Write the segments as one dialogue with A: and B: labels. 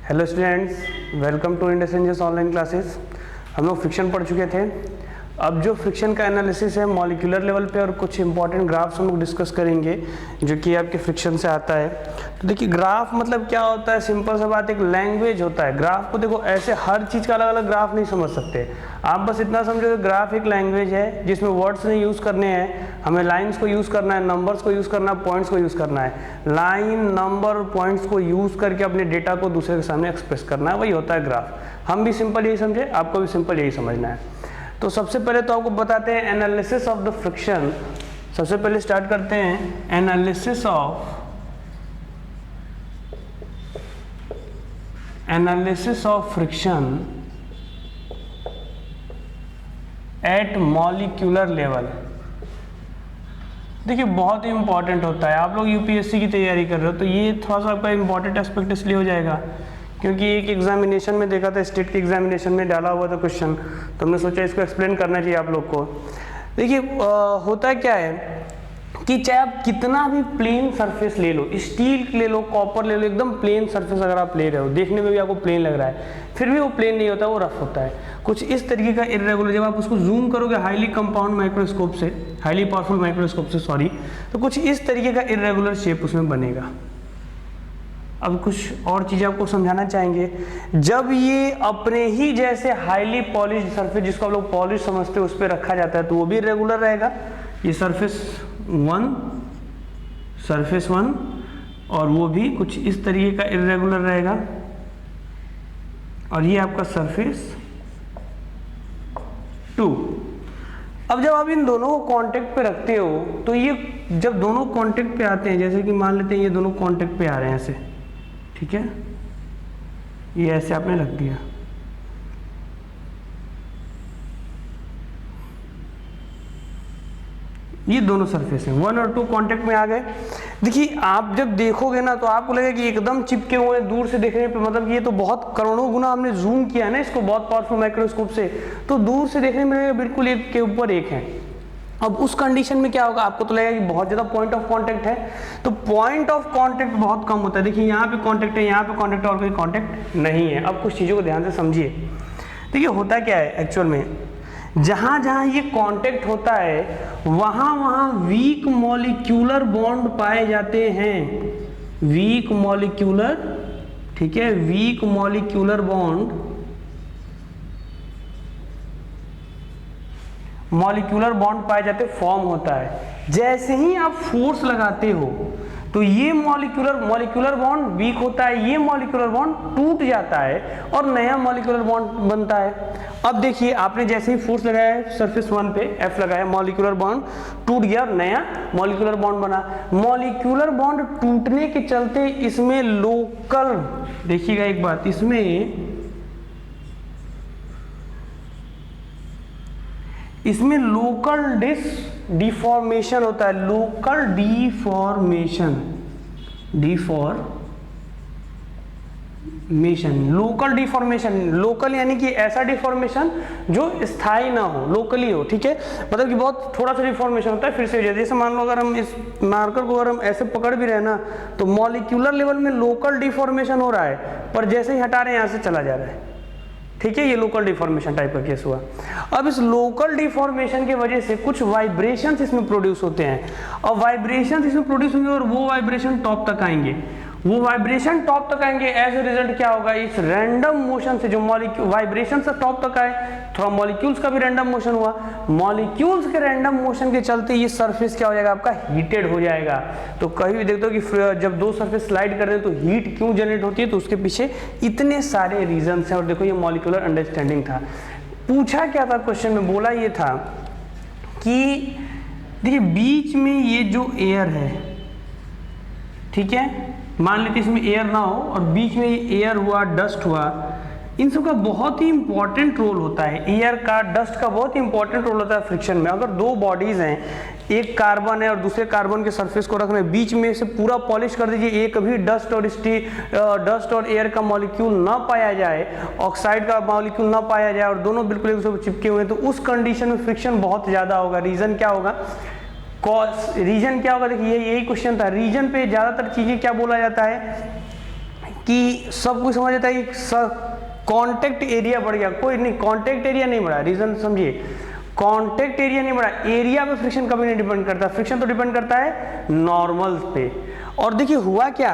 A: Hello students, welcome to Indus इंजस online classes. हम लोग फ्रिक्शन पढ़ चुके थे। अब जो फ्रिक्शन का एनालिसिस है मॉलिक्यूलर लेवल पे और कुछ इंपॉर्टेंट ग्राफ्स हम लोग डिस्कस करेंगे जो कि आपके फ्रिक्शन से आता है। तो देखिए ग्राफ मतलब क्या होता है, सिंपल सा बात, एक लैंग्वेज होता है। ग्राफ को देखो ऐसे हर चीज़ का अलग अलग ग्राफ नहीं समझ सकते आप, बस इतना समझो कि ग्राफ एक लैंग्वेज है जिसमें वर्ड्स नहीं यूज़ करने हैं, हमें लाइन्स को यूज़ करना है, नंबर्स को यूज़ करना है, पॉइंट्स को यूज़ करना है। लाइन नंबर पॉइंट्स को यूज़ करके अपने डेटा को दूसरे के सामने एक्सप्रेस करना है, वही होता है ग्राफ। हम भी सिंपल यही समझे, आपको भी सिंपल यही समझना है। तो सबसे पहले तो आपको बताते हैं एनालिसिस ऑफ द फ्रिक्शन। सबसे पहले स्टार्ट करते हैं analysis of friction at molecular level. देखिए बहुत ही इंपॉर्टेंट होता है। आप लोग यूपीएससी की तैयारी कर रहे हो तो ये थोड़ा सा आपका इंपॉर्टेंट एस्पेक्ट इसलिए हो जाएगा क्योंकि एक एग्जामिनेशन में देखा था, स्टेट के एग्जामिनेशन में डाला हुआ था क्वेश्चन, तो हमने सोचा इसको एक्सप्लेन करना चाहिए आप लोग को। देखिए होता क्या है कि चाहे आप कितना भी प्लेन सरफेस ले लो, स्टील ले लो, कॉपर ले लो, एकदम प्लेन सरफेस अगर आप ले रहे हो, देखने में भी आपको प्लेन लग रहा है, फिर भी वो प्लेन नहीं होता, वो रफ होता है। कुछ इस तरीके का इर्रेगुलर, जब आप उसको जूम करोगे हाईली कंपाउंड माइक्रोस्कोप से, हाईली पावरफुल माइक्रोस्कोप से सॉरी, तो कुछ इस तरीके का इर्रेगुलर शेप उसमें बनेगा। अब कुछ और चीज़ें आपको समझाना चाहेंगे। जब ये अपने ही जैसे हाईली पॉलिश्ड सरफेस, जिसको आप लोग पॉलिश समझते हो, उस पर रखा जाता है तो वो भी रेगुलर रहेगा। ये सरफेस वन और वो भी कुछ इस तरीके का इरेगुलर रहेगा। और ये आपका सरफेस 2। अब जब आप इन दोनों को कांटेक्ट पे रखते हो तो ये जब दोनों कांटेक्ट पे आते हैं, जैसे कि मान लेते हैं ये दोनों कांटेक्ट पे आ रहे हैं ऐसे, ठीक है, ये ऐसे आपने रख दिया, ये दोनों सरफेस हैं 1 और 2 कांटेक्ट में आ गए। देखिए आप जब देखोगे ना तो आपको लगेगा कि एकदम चिपके हुए हैं, दूर से देखने पे मतलब ये तो बहुत करोड़ों गुना हमने जूम किया है ना इसको बहुत पावरफुल माइक्रोस्कोप से, तो दूर से देखने में लगेगा बिल्कुल एक के ऊपर एक है। अब उस कंडीशन में क्या होगा, आपको तो लगेगा कि बहुत ज़्यादा पॉइंट ऑफ कांटेक्ट है, तो पॉइंट ऑफ कांटेक्ट बहुत कम होता है। देखिए यहाँ पे कांटेक्ट है, यहाँ पे कांटेक्ट है और कोई कांटेक्ट नहीं है। अब कुछ चीज़ों को ध्यान से समझिए। देखिए होता क्या है एक्चुअल में, जहाँ जहाँ ये कांटेक्ट होता है वहाँ वहाँ वीक मॉलिक्यूलर बॉन्ड पाए जाते हैं। वीक मॉलिक्यूलर, ठीक है, weak molecular bond, molecular bond पाए जाते, फॉर्म होता है। जैसे ही आप फोर्स लगाते हो तो ये मॉलिक्यूलर बॉन्ड वीक होता है, ये मॉलिक्यूलर बॉन्ड टूट जाता है और नया मॉलिक्यूलर बॉन्ड बनता है। अब देखिए आपने जैसे ही फोर्स लगाया है सरफेस 1 पे, F लगाया, मॉलिक्यूलर बॉन्ड टूट गया और नया मॉलिक्यूलर बॉन्ड बना। मॉलिक्यूलर बॉन्ड टूटने के चलते इसमें लोकल, देखिएगा एक बात, इसमें लोकल डिफॉर्मेशन होता है। लोकल डिफॉर्मेशन, लोकल यानी कि ऐसा डिफॉर्मेशन जो स्थायी ना हो, लोकली हो, ठीक है, मतलब कि बहुत थोड़ा सा डिफॉर्मेशन होता है फिर से हो जाता है। जैसे मान लो अगर हम इस मार्कर को अगर हम ऐसे पकड़ भी रहे ना तो मॉलिक्यूलर लेवल में लोकल डिफॉर्मेशन हो रहा है, पर जैसे ही हटा रहे हैं यहाँ से चला जा रहा है, ठीक है, ये लोकल डिफॉर्मेशन टाइप का केस हुआ। अब इस लोकल डिफॉर्मेशन की वजह से कुछ वाइब्रेशंस इसमें प्रोड्यूस होते हैं और वाइब्रेशंस इसमें प्रोड्यूस होंगे और वो वाइब्रेशन टॉप तक आएंगे। एज ए रिजल्ट क्या होगा, इस रैंडम मोशन से जो वाइब्रेशन से टॉप तक आए, थोड़ा मॉलिक्यूल्स का भी रैंडम मोशन हुआ, मॉलिक्यूल्स के रैंडम मोशन के चलते ये सरफेस क्या हो जाएगा, आपका हीटेड हो जाएगा। तो कहीं भी देखते हो कि जब दो सरफेस स्लाइड कर रहे हैं तो हीट क्यों जनरेट होती है, तो उसके पीछे इतने सारे रीजन हैं। और देखो ये मॉलिक्यूलर अंडरस्टैंडिंग था। पूछा क्या था क्वेश्चन में, बोला ये था कि देखिए बीच में ये जो एयर है, ठीक है, मान लेते इसमें एयर ना हो और बीच में ये एयर हुआ, डस्ट हुआ, इन सब का बहुत ही इंपॉर्टेंट रोल होता है। एयर का, डस्ट का बहुत ही इंपॉर्टेंट रोल होता है फ्रिक्शन में। अगर दो बॉडीज हैं, एक कार्बन है और दूसरे कार्बन के सरफेस को रखना है, बीच में से पूरा पॉलिश कर दीजिए, एक भी डस्ट और एयर का मॉलिक्यूल ना पाया जाए, ऑक्साइड का मॉलिक्यूल ना पाया जाए और दोनों बिल्कुल एक दूसरे को चिपके हुए हैं, तो उस कंडीशन में फ्रिक्शन बहुत ज़्यादा होगा। रीज़न क्या होगा, रीजन क्या होगा, देखिए यही क्वेश्चन था। रीजन पे ज्यादातर चीजें क्या बोला जाता है कि सब कुछ समझ आता है कि कॉन्टेक्ट एरिया बढ़ गया, कोई नहीं, कॉन्टेक्ट एरिया नहीं बढ़ा, रीजन समझिए, कॉन्टेक्ट एरिया नहीं बढ़ा, एरिया पे फ्रिक्शन कभी नहीं डिपेंड करता, फ्रिक्शन तो डिपेंड करता है नॉर्मल पे। और देखिए हुआ क्या,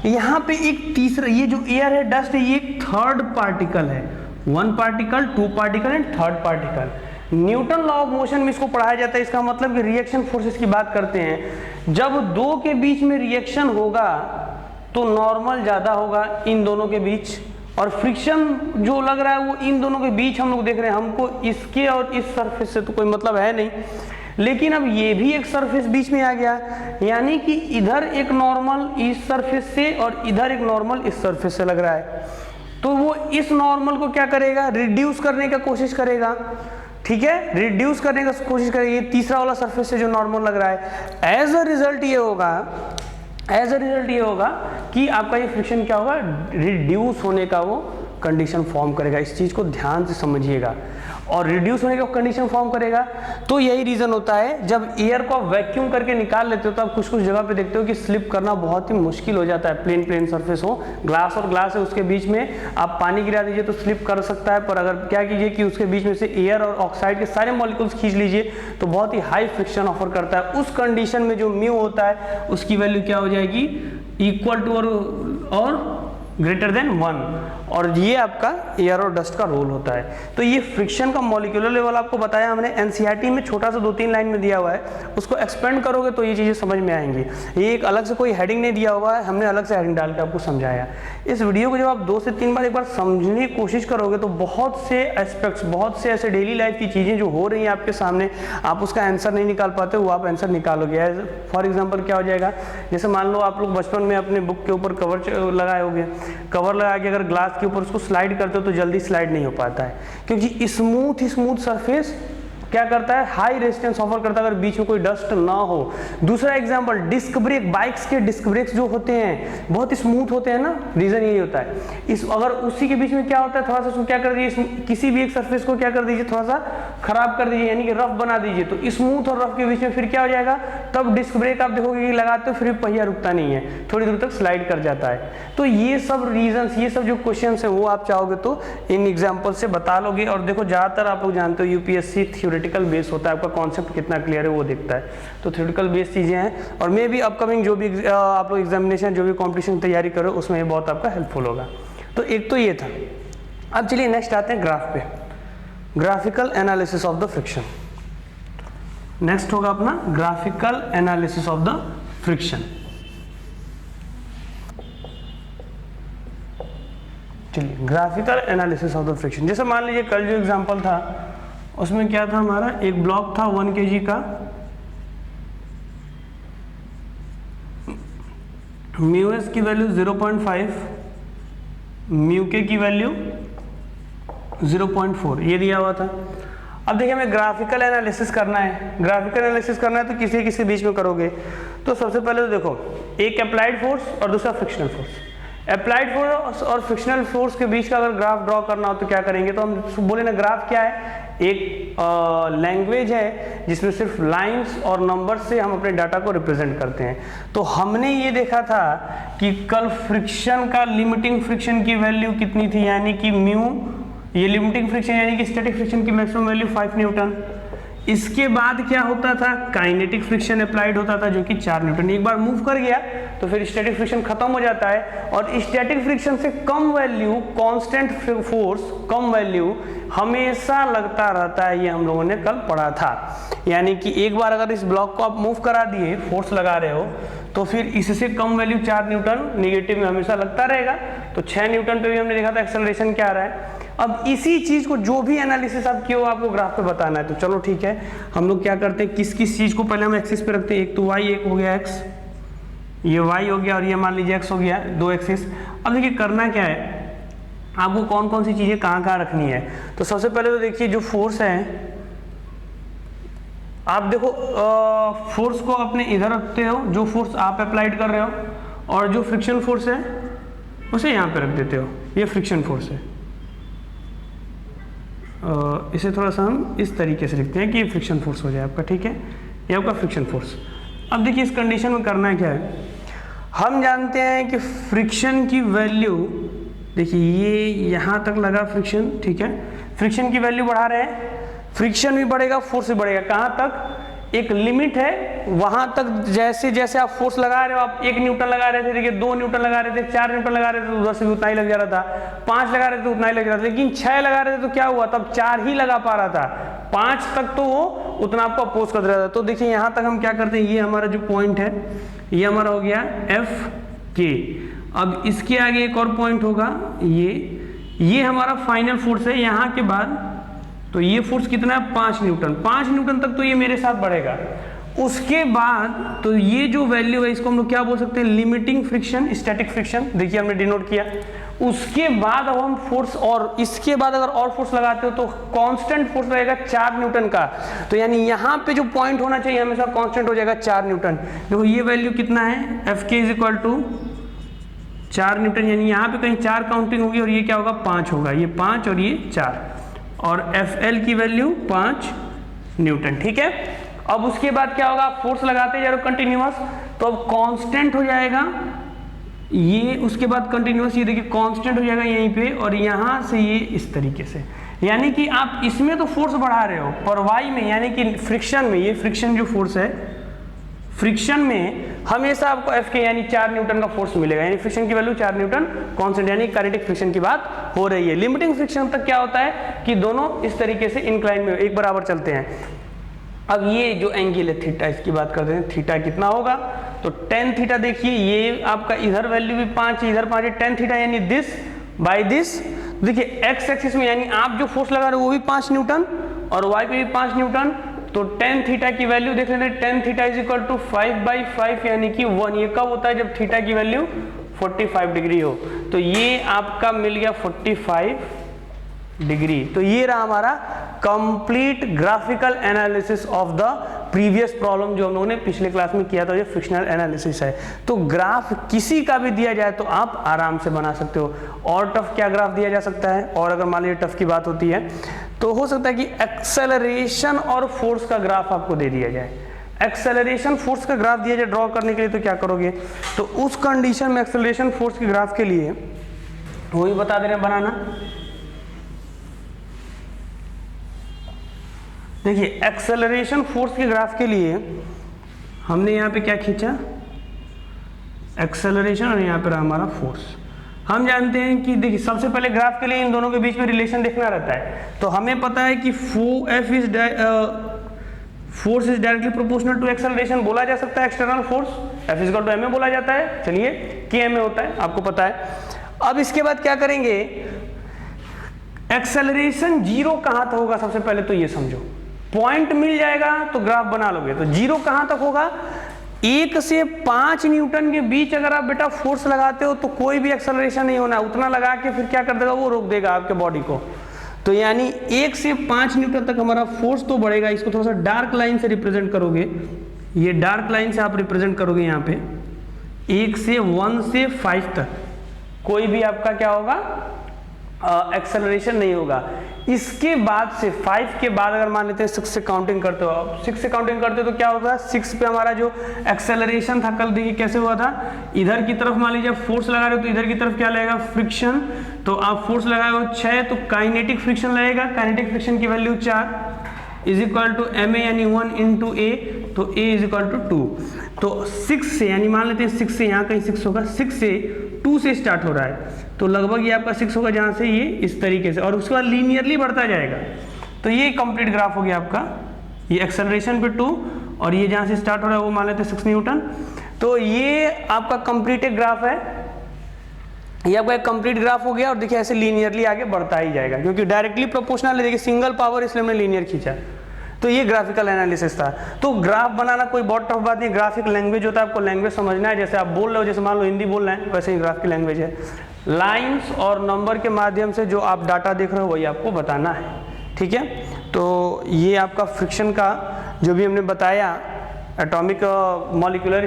A: यहाँ पे एक तीसरा, ये जो एयर है, डस्ट है, ये एक थर्ड पार्टिकल है, one particle, two particle and third particle. Newton law of motion में इसको पढ़ाया जाता है। इसका मतलब कि रिएक्शन फोर्सेस की बात करते हैं, जब दो के बीच में रिएक्शन होगा तो नॉर्मल ज्यादा होगा इन दोनों के बीच, और फ्रिक्शन जो लग रहा है वो इन दोनों के बीच हम लोग देख रहे हैं, हमको इसके और इस सरफेस से तो कोई मतलब है नहीं, लेकिन अब ये भी एक सरफेस बीच में आ गया, यानी कि इधर एक नॉर्मल इस सरफेस से और इधर एक नॉर्मल इस सरफेस से लग रहा है, तो वो इस नॉर्मल को क्या करेगा, रिड्यूस करने का कोशिश करेगा, ठीक है, रिड्यूस करने का कोशिश करेगा ये तीसरा वाला सरफेस से जो नॉर्मल लग रहा है। एज अ रिजल्ट ये होगा कि आपका ये फ्रिक्शन क्या होगा, रिड्यूस होने का वो कंडीशन फॉर्म करेगा। इस चीज को ध्यान से समझिएगा, और रिड्यूस होने का कंडीशन फॉर्म करेगा। तो यही रीजन होता है, जब एयर को वैक्यूम करके निकाल लेते हो तो आप कुछ कुछ जगह पे देखते हो कि स्लिप करना बहुत ही मुश्किल हो जाता है। प्लेन सरफेस हो, ग्लास और ग्लास है, उसके बीच में आप पानी गिरा दीजिए तो स्लिप कर सकता है, पर अगर क्या कीजिए कि उसके बीच में से एयर और ऑक्साइड के सारे मॉलिक्यूल्स खींच लीजिए तो बहुत ही हाई फ्रिक्शन ऑफर करता है। उस कंडीशन में जो म्यू होता है उसकी वैल्यू क्या हो जाएगी, इक्वल टू और ग्रेटर देन 1, और ये आपका एयर और डस्ट का रोल होता है। तो ये फ्रिक्शन का मॉलिक्यूलर लेवल आपको बताया हमने, एनसीईआरटी में छोटा सा 2-3 लाइन में दिया हुआ है, उसको एक्सपेंड करोगे तो ये चीजें समझ में आएंगी। ये एक अलग से कोई हेडिंग नहीं दिया हुआ है, हमने अलग से हेडिंग डाल के आपको समझाया। इस वीडियो को जब आप 2 से 3 बार एक बार समझने की कोशिश करोगे तो बहुत से एस्पेक्ट्स, बहुत से ऐसे डेली लाइफ की चीजें जो हो रही हैं आपके सामने, आप उसका आंसर नहीं निकाल पाते, वो आप आंसर निकालोगे। फॉर एग्जाम्पल क्या हो जाएगा, जैसे मान लो आप लोग बचपन में अपने बुक के ऊपर कवर लगाए होगे, कवर लगा के अगर ग्लास के ऊपर उसको स्लाइड करते हो तो जल्दी स्लाइड नहीं हो पाता है, क्योंकि स्मूथ सरफेस क्या करता है, हाई रेजिस्टेंस ऑफर करता है अगर बीच में कोई डस्ट ना हो। दूसरा एग्जांपल, डिस्क ब्रेक, बाइक्स के डिस्क ब्रेक्स जो होते हैं बहुत स्मूथ होते हैं ना, रीजन यही होता है। इस अगर उसी के बीच में क्या होता है, थोड़ा सा उसको क्या कर दीजिए, किसी भी एक सरफेस को क्या कर दीजिए, थोड़ा सा खराब कर दीजिए, यानी कि रफ बना दीजिए, तो स्मूथ और रफ के बीच में फिर क्या हो जाएगा, तब डिस्क ब्रेक आप देखोगे कि लगाते हो फिर पहिया रुकता नहीं है, थोड़ी दूर तक स्लाइड कर जाता है। तो ये सब रीजंस, ये सब जो क्वेश्चन है वो आप चाहोगे तो इन एग्जाम्पल से बता लोगे। और देखो ज्यादातर आप लोग जानते हो यूपीएससी थ्योरेटिकल बेस होता है, आपका कॉन्सेप्ट कितना क्लियर है वो देखता है, तो थ्योरेटिकल बेस चीजें हैं, और मे भी अपकमिंग जो भी आप लोग एग्जामिनेशन, जो भी कॉम्पिटिशन तैयारी करो उसमें ये बहुत आपका हेल्पफुल होगा। तो एक तो ये था। अब चलिए नेक्स्ट आते हैं ग्राफ पे, graphical analysis of the friction. Next होगा अपना graphical analysis of the friction. चलिए graphical analysis of the friction, जैसे मान लीजिए कल जो एग्जांपल था उसमें क्या था, हमारा एक ब्लॉक था 1 kg का, म्यू एस की वैल्यू 0.5, म्यू के की वैल्यू 0.4, ये दिया हुआ था। अब देखिए हमें ग्राफिकल एनालिसिस करना है, ग्राफिकल एनालिसिस करना है तो किसी बीच में करोगे, तो सबसे पहले तो देखो एक अप्लाइड फोर्स और दूसरा फ्रिक्शनल फोर्स। अप्लाइड फोर्स और फ्रिक्शनल फोर्स के बीच का अगर ग्राफ ड्रॉ करना हो तो क्या करेंगे, तो हम बोले ना ग्राफ क्या है, एक लैंग्वेज है जिसमें सिर्फ लाइंस और नंबर से हम अपने डाटा को रिप्रेजेंट करते हैं। तो हमने ये देखा था कि कल फ्रिक्शन का लिमिटिंग फ्रिक्शन की वैल्यू कितनी थी, यानी कि म्यू, ये लिमिटिंग फ्रिक्शन यानी कि स्टैटिक फ्रिक्शन की मैक्सिमम वैल्यू 5 न्यूटन। इसके बाद क्या होता था, काइनेटिक फ्रिक्शन अप्लाइड होता था जो कि 4 न्यूटन। एक बार मूव कर गया तो फिर स्टैटिक फ्रिक्शन खत्म हो जाता है, और स्टैटिक फ्रिक्शन से कम वैल्यू, कांस्टेंट फोर्स कम वैल्यू हमेशा लगता रहता है, ये हम लोगों ने कल पढ़ा था। यानी कि एक बार अगर इस ब्लॉक को आप मूव करा दिए, फोर्स लगा रहे हो, तो फिर इससे कम वैल्यू 4 न्यूटन निगेटिव में हमेशा लगता रहेगा। तो 6 न्यूटन पे भी हमने देखा था एक्सेलरेशन क्या आ रहा है। अब इसी चीज को, जो भी एनालिसिस आप किए हो, आपको ग्राफ पे बताना है। तो चलो ठीक है, हम लोग क्या करते हैं, किस किस चीज को पहले हम एक्सिस पे रखते हैं, एक तो वाई, एक हो गया एक्स, ये वाई हो गया और ये मान लीजिए एक्स हो गया, 2 एक्सिस। अब देखिए करना क्या है, आपको कौन कौन सी चीजें कहाँ कहाँ रखनी है। तो सबसे पहले तो देखिए जो फोर्स है, आप देखो फोर्स को अपने इधर रखते हो, जो फोर्स आप अप्लाइड कर रहे हो, और जो फ्रिक्शन फोर्स है उसे यहाँ पे रख देते हो, ये फ्रिक्शन फोर्स है। इसे थोड़ा सा हम इस तरीके से लिखते हैं कि ये फ्रिक्शन फोर्स हो जाए आपका, ठीक है, ये आपका फ्रिक्शन फोर्स। अब देखिए इस कंडीशन में करना है क्या है, हम जानते हैं कि फ्रिक्शन की वैल्यू, देखिए ये यहाँ तक लगा फ्रिक्शन, ठीक है, फ्रिक्शन की वैल्यू बढ़ा रहे हैं, फ्रिक्शन भी बढ़ेगा, फोर्स भी बढ़ेगा, कहाँ तक, एक लिमिट है वहां तक। जैसे जैसे आप फोर्स लगा रहे हो, आप 1 न्यूटन लगा रहे थे, देखिए 2 न्यूटन लगा रहे थे, 4 न्यूटन लगा रहे थे तो उधर से भी उतना ही लग जा रहा था, 5 लगा रहे थे तो उतना ही लग जा रहा था, लेकिन 6 लगा रहे थे तो क्या हुआ, तब 4 ही लगा पा रहा था, 5 तक तो वो उतना आपको अपोज कर रहा था। तो देखिए यहाँ तक हम क्या करते हैं, ये हमारा जो पॉइंट है ये हमारा हो गया एफ के। अब इसके आगे एक और पॉइंट होगा, ये हमारा फाइनल फोर्स है यहाँ के बाद। तो ये फोर्स कितना है, 5 न्यूटन, 5 न्यूटन तक तो ये मेरे साथ बढ़ेगा। उसके बाद तो ये जो वैल्यू है इसको हम लोग क्या बोल सकते हैं, लिमिटिंग फ्रिक्शन, स्टैटिक फ्रिक्शन, देखिए हमने डिनोट किया। उसके बाद अब हम फोर्स, और इसके बाद अगर और फोर्स लगाते हो तो कांस्टेंट फोर्स रहेगा 4 न्यूटन का। तो यानी यहाँ पे जो पॉइंट होना चाहिए हमेशा कांस्टेंट हो जाएगा 4 न्यूटन। देखो ये वैल्यू कितना है, एफ के इज इक्वल टू 4 न्यूटन, यानी यहाँ पे कहीं 4 काउंटिंग होगी और ये क्या होगा, 5 होगा, ये 5 और ये 4, और एफ एल की वैल्यू 5 न्यूटन, ठीक है। अब उसके बाद क्या होगा, आप फोर्स लगाते जा रहे हो कंटिन्यूअस, तो अब कांस्टेंट हो जाएगा ये, उसके बाद कंटिन्यूअस, ये देखिए कांस्टेंट हो जाएगा यहीं पे, और यहाँ से ये इस तरीके से, यानी कि आप इसमें तो फोर्स बढ़ा रहे हो, पर वाई में यानी कि फ्रिक्शन में, ये फ्रिक्शन जो फोर्स है, फ्रिक्शन में हमेशा आपको एफ के यानी 4 न्यूटन का फोर्स मिलेगा, यानी फ्रिक्शन की वैल्यू 4 न्यूटन कांस्टेंट, यानी काइनेटिक फ्रिक्शन की बात हो रही है। लिमिटिंग फ्रिक्शन तक क्या होता है कि दोनों इस तरीके से इंक्लाइन में एक बराबर चलते हैं। अब ये जो एंगल है थीटा, इसकी बात करते हैं, थीटा कितना होगा, तो टेन थीटा, देखिए ये आपका इधर वैल्यू भी 5 है, इधर 5 है, टेन थीटा यानी दिस बाय दिस। देखिए एक्स एक्सिस में यानी आप जो फोर्स लगा रहे हो वो भी 5 न्यूटन और वाई पे भी 5 न्यूटन, तो टेन थीटा की वैल्यू देख लेते हैं, tan theta is equal to 5/5 यानी कि 1। ये कब होता है, जब थीटा की वैल्यू 45 डिग्री हो। तो ये आपका मिल गया 45 डिग्री। तो ये रहा हमारा complete graphical analysis of the previous problem जो हम लोगों ने पिछले क्लास में किया था, ये फ्रिक्शनल एनालिसिस है। तो ग्राफ किसी का भी दिया जाए तो आप आराम से बना सकते हो। और टफ क्या ग्राफ दिया जा सकता है, और अगर मान लीजिए टफ की बात होती है तो हो सकता है कि एक्सेलरेशन और फोर्स का ग्राफ आपको दे दिया जाए। एक्सेलरेशन फोर्स का ग्राफ दिया जाए ड्रॉ करने के लिए, तो क्या करोगे, तो उस कंडीशन में एक्सेलरेशन फोर्स के ग्राफ के लिए वही बता दे रहे हैं बनाना। देखिए एक्सेलरेशन फोर्स के ग्राफ के लिए हमने यहाँ पे क्या खींचा, एक्सेलरेशन, और यहाँ पर हमारा फोर्स। हम जानते हैं कि देखिए सबसे पहले ग्राफ के लिए इन दोनों के बीच में रिलेशन देखना रहता है। तो हमें पता है कि force is directly proportional to acceleration, बोला जा सकता है external force, F is equal to M A बोला जाता है, चलिए के एम ए होता है, आपको पता है। अब इसके बाद क्या करेंगे, एक्सेलरेशन जीरो कहां तक होगा, सबसे पहले तो ये समझो, पॉइंट मिल जाएगा तो ग्राफ बना लोगे। तो जीरो कहां तक होगा, 1 से 5 न्यूटन के बीच अगर आप बेटा फोर्स लगाते हो तो कोई भी एक्सेलरेशन नहीं होना, उतना लगा के फिर क्या कर देगा, वो रोक देगा आपके बॉडी को। तो यानी 1 से 5 न्यूटन तक हमारा फोर्स तो बढ़ेगा। इसको थोड़ा सा डार्क लाइन से रिप्रेजेंट करोगे, ये डार्क लाइन से आप रिप्रेजेंट करोगे यहाँ पे, 1 से 5 तक कोई भी आपका क्या होगा, एक्सेलरेशन नहीं होगा। इसके बाद से 5 के बाद अगर मान लेते हैं 6 से काउंटिंग करते हो, आप 6 से काउंटिंग करते हो तो क्या होगा, 6 पे हमारा जो एक्सेलरेशन था कल देखिए कैसे हुआ था, इधर की तरफ मान लीजिए फोर्स लगा रहे हो तो इधर की तरफ क्या लगेगा, फ्रिक्शन। तो आप फोर्स लगाए हो 6 तो काइनेटिक फ्रिक्शन लगेगा, काइनेटिक फ्रिक्शन की value 4 is equal to M A यानी 1 इंटू ए, तो ए इज इक्वल टू 2। तो 6 से यानी मान लेते हैं 6 से, यहाँ कहीं 6 होगा, 6 से 2 से स्टार्ट हो रहा है तो लगभग ये आपका 6 होगा, जहाँ से ये इस तरीके से, और उसके बाद लीनियरली बढ़ता जाएगा। तो ये कंप्लीट ग्राफ हो गया आपका, ये एक्सेलरेशन पे 2 और ये जहाँ से स्टार्ट हो रहा है वो मान लेते हैं 6 न्यूटन। तो ये आपका कंप्लीट एक ग्राफ है, ये आपका एक कंप्लीट ग्राफ हो गया। और देखिए ऐसे लीनियरली आगे बढ़ता ही जाएगा क्योंकि डायरेक्टली प्रोपोर्शनल है, देखिए सिंगल पावर इसलिए हमने लीनियर खींचा। तो ये ग्राफिकल एनालिसिस था। तो ग्राफ बनाना कोई बहुत टफ बात नहीं, ग्राफिक लैंग्वेज होता है, आपको लैंग्वेज समझना है। जैसे आप बोल रहे हो, जैसे मान लो हिंदी बोल रहे हैं, वैसे ही ग्राफ की लैंग्वेज है। लाइंस और नंबर के माध्यम से जो आप डाटा देख रहे हो वही आपको बताना है, ठीक है। तो ये आपका फ्रिक्शन का जो भी हमने बताया atomic molecular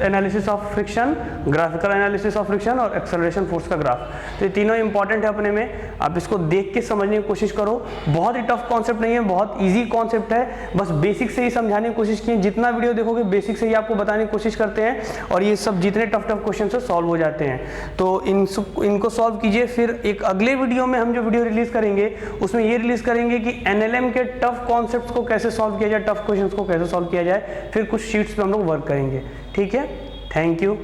A: analysis of friction, graphical analysis of friction और एक्सेलरेशन फोर्स का ग्राफ। तो ये तीनों इंपॉर्टेंट है अपने में, आप इसको देख के समझने की कोशिश करो। बहुत ही टफ कॉन्सेप्ट नहीं है, बहुत इजी कॉन्सेप्ट है, बस बेसिक से ही समझाने की कोशिश की। जितना वीडियो देखोगे बेसिक से ही आपको बताने की कोशिश करते हैं, और ये सब जितने टफ क्वेश्चन से सॉल्व हो जाते हैं। तो इनको सॉल्व कीजिए। फिर एक अगले वीडियो में हम जो वीडियो रिलीज करेंगे उसमें ये रिलीज करेंगे कि एनएलएम के टफ कॉन्सेप्ट्स को कैसे सॉल्व किया जाए, टफ क्वेश्चंस को कैसे सॉल्व किया जाए। फिर कुछ शीट्स पे हम लोग वर्क करेंगे। ठीक है, थैंक यू।